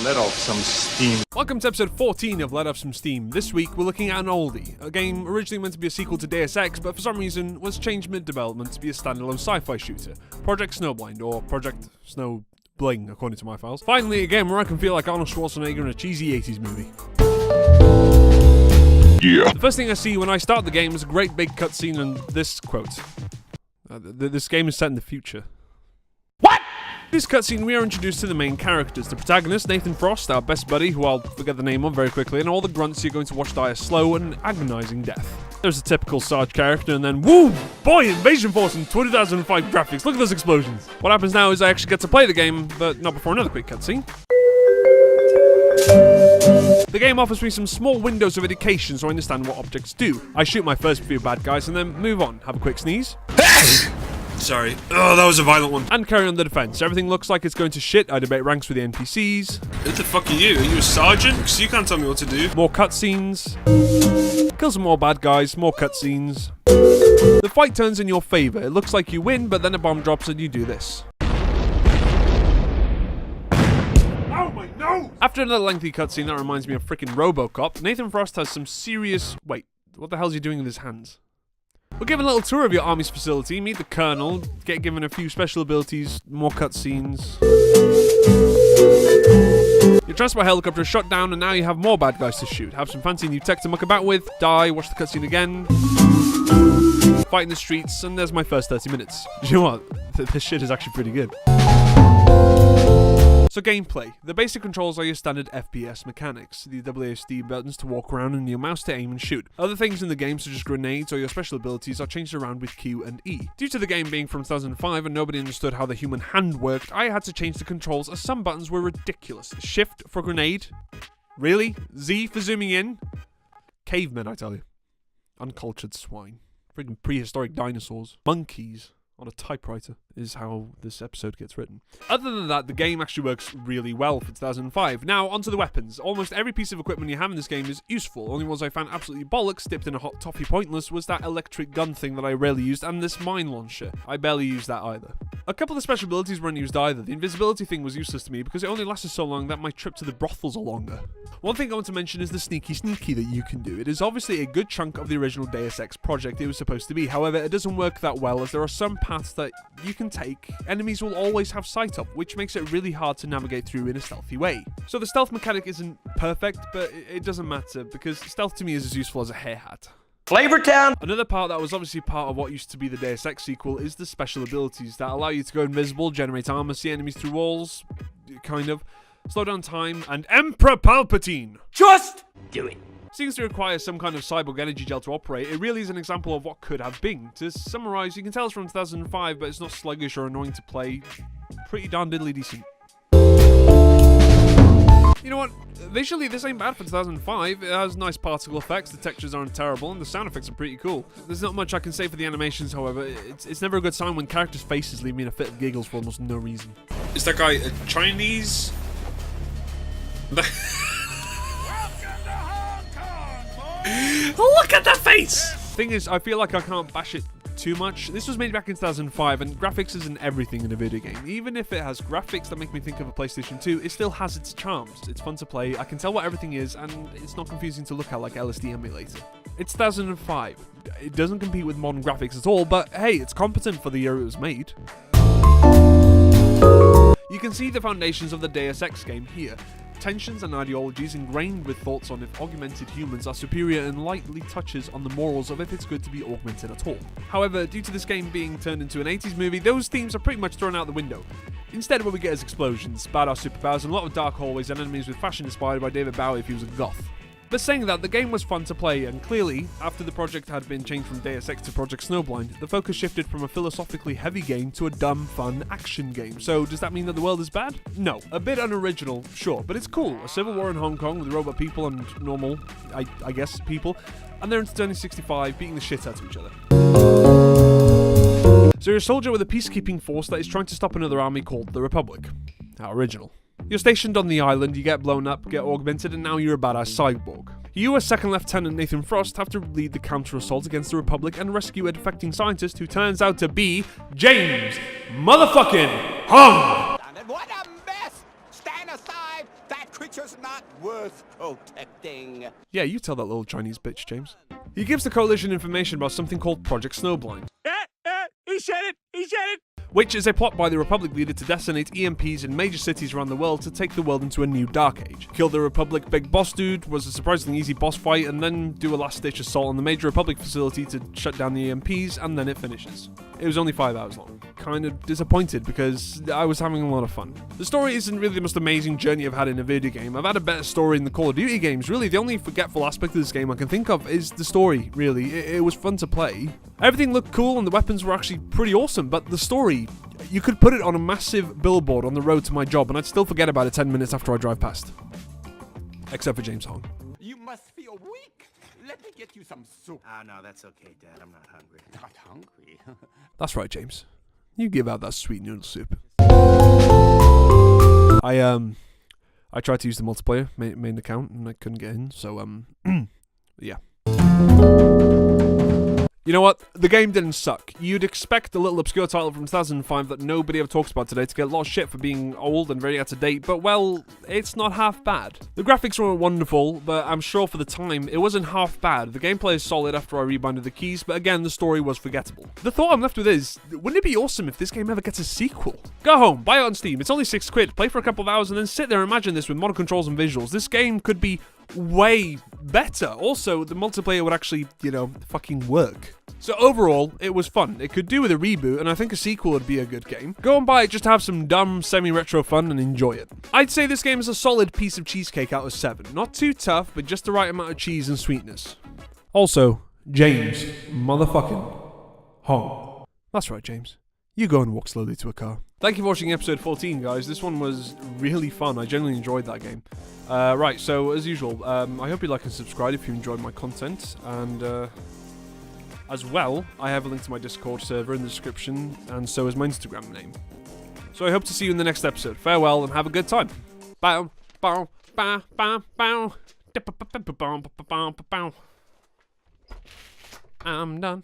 let off some steam. Welcome to episode 14 of Let Off Some Steam. This week we're looking at an oldie, a game originally meant to be a sequel to Deus Ex, but for some reason was changed mid-development to be a standalone sci-fi shooter. Project Snowblind, or Project Snowbling, according to my files. Finally, a game where I can feel like Arnold Schwarzenegger in a cheesy 80s movie. Yeah. The first thing I see when I start the game is a great big cutscene and this quote. This game is set in the future. What? In this cutscene, we are introduced to the main characters. The protagonist, Nathan Frost, our best buddy, who I'll forget the name of very quickly, and all the grunts you're going to watch die a slow and agonizing death. There's a typical Sarge character, and then, woo! Boy, Invasion Force in 2005 graphics, look at those explosions! What happens now is I actually get to play the game, but not before another quick cutscene. The game offers me some small windows of education so I understand what objects do. I shoot my first few bad guys and then move on. Have a quick sneeze. Sorry. Oh, that was a violent one. And carry on the defense. Everything looks like it's going to shit. I debate ranks with the NPCs. Who the fuck are you? Are you a sergeant? Because you can't tell me what to do. More cutscenes. Kill some more bad guys. More cutscenes. The fight turns in your favor. It looks like you win, but then a bomb drops and you do this. No! After another lengthy cutscene that reminds me of frickin' RoboCop, Nathan Frost has some serious... Wait, what the hell is he doing with his hands? We're given a little tour of your army's facility, meet the colonel, get given a few special abilities, more cutscenes. Your transport helicopter is shot down and now you have more bad guys to shoot. Have some fancy new tech to muck about with, die, watch the cutscene again. Fight in the streets, and there's my first 30 minutes. Do you know what? This shit is actually pretty good. So gameplay. The basic controls are your standard FPS mechanics. The WASD buttons to walk around and your mouse to aim and shoot. Other things in the game such as grenades or your special abilities are changed around with Q and E. Due to the game being from 2005 and nobody understood how the human hand worked, I had to change the controls as some buttons were ridiculous. Shift for grenade. Really? Z for zooming in? Cavemen, I tell you. Uncultured swine. Friggin' prehistoric dinosaurs. Monkeys on a typewriter is how this episode gets written. Other than that, the game actually works really well for 2005. Now, onto the weapons. Almost every piece of equipment you have in this game is useful. Only ones I found absolutely bollocks, dipped in a hot toffee pointless, was that electric gun thing that I rarely used, and this mine launcher. I barely used that either. A couple of the special abilities weren't used either. The invisibility thing was useless to me because it only lasted so long that my trip to the brothels are longer. One thing I want to mention is the sneaky that you can do. It is obviously a good chunk of the original Deus Ex project it was supposed to be. However, it doesn't work that well as there are some paths that you can take, enemies will always have sight of, which makes it really hard to navigate through in a stealthy way. So the stealth mechanic isn't perfect, but it doesn't matter because stealth to me is as useful as a hair hat. Flavortown! Another part that was obviously part of what used to be the Deus Ex sequel is the special abilities that allow you to go invisible, generate armor, see enemies through walls, kind of, slow down time, and Emperor Palpatine! Just do it! Seems to require some kind of cyborg energy gel to operate. It really is an example of what could have been. To summarize, you can tell it's from 2005, but it's not sluggish or annoying to play. Pretty darn diddly decent. You know what? Visually, this ain't bad for 2005. It has nice particle effects, the textures aren't terrible, and the sound effects are pretty cool. There's not much I can say for the animations, however. It's never a good sign when characters' faces leave me in a fit of giggles for almost no reason. Is that guy a Chinese? Look at the face! Thing is, I feel like I can't bash it too much. This was made back in 2005, and graphics isn't everything in a video game. Even if it has graphics that make me think of a PlayStation 2, it still has its charms. It's fun to play, I can tell what everything is, and it's not confusing to look at like LSD emulator. It's 2005. It doesn't compete with modern graphics at all, but hey, it's competent for the year it was made. You can see the foundations of the Deus Ex game here. Tensions and ideologies ingrained with thoughts on if augmented humans are superior and lightly touches on the morals of if it's good to be augmented at all. However, due to this game being turned into an 80s movie, those themes are pretty much thrown out the window. Instead, what we get is explosions, badass superpowers, and a lot of dark hallways and enemies with fashion inspired by David Bowie if he was a goth. But saying that, the game was fun to play, and clearly, after the project had been changed from Deus Ex to Project Snowblind, the focus shifted from a philosophically heavy game to a dumb, fun action game. So does that mean that the world is bad? No. A bit unoriginal, sure, but it's cool. A civil war in Hong Kong with robot people and normal, I guess, people, and they're into turning 65, beating the shit out of each other. So you're a soldier with a peacekeeping force that is trying to stop another army called the Republic. How original. You're stationed on the island, you get blown up, get augmented, and now you're a badass cyborg. You, as Second Lieutenant Nathan Frost, have to lead the counter-assault against the Republic and rescue a defecting scientist who turns out to be James motherfucking Hung! What a mess! Stand aside! That creature's not worth protecting. Yeah, you tell that little Chinese bitch, James. He gives the Coalition information about something called Project Snowblind. He said it! He said it! Which is a plot by the Republic leader to detonate EMPs in major cities around the world to take the world into a new dark age. Kill the Republic big boss dude was a surprisingly easy boss fight, and then do a last-ditch assault on the major Republic facility to shut down the EMPs, and then it finishes. It was only 5 hours long. Kind of disappointed because I was having a lot of fun. The story isn't really the most amazing journey I've had in a video game. I've had a better story in the Call of Duty games. Really, the only forgetful aspect of this game I can think of is the story, really. It was fun to play. Everything looked cool and the weapons were actually pretty awesome, but the story, you could put it on a massive billboard on the road to my job and I'd still forget about it 10 minutes after I drive past. Except for James Hong. You must feel weak. Let me get you some soup. Oh, no, that's okay, Dad. I'm not hungry. Not hungry. That's right, James. You give out that sweet noodle soup. I tried to use the multiplayer main account and I couldn't get in, so yeah. You know what? The game didn't suck. You'd expect a little obscure title from 2005 that nobody ever talks about today to get a lot of shit for being old and very out of date, but well, it's not half bad. The graphics weren't wonderful, but I'm sure for the time, it wasn't half bad. The gameplay is solid after I rebinded the keys, but again, the story was forgettable. The thought I'm left with is, wouldn't it be awesome if this game ever gets a sequel? Go home, buy it on Steam, it's only £6, play for a couple of hours, and then sit there and imagine this with modern controls and visuals. This game could be way better. Also, the multiplayer would actually, fucking work. So overall, it was fun. It could do with a reboot, and I think a sequel would be a good game. Go and buy it just to have some dumb, semi-retro fun and enjoy it. I'd say this game is a solid piece of cheesecake out of 7. Not too tough, but just the right amount of cheese and sweetness. Also, James motherfucking Hong. That's right, James. You go and walk slowly to a car. Thank you for watching episode 14, guys. This one was really fun. I genuinely enjoyed that game. Right, so as usual, I hope you like and subscribe if you enjoyed my content, and as well, I have a link to my Discord server in the description, and so is my Instagram name. So I hope to see you in the next episode. Farewell, and have a good time. Bow, bow, bow, bow, bow. I'm done.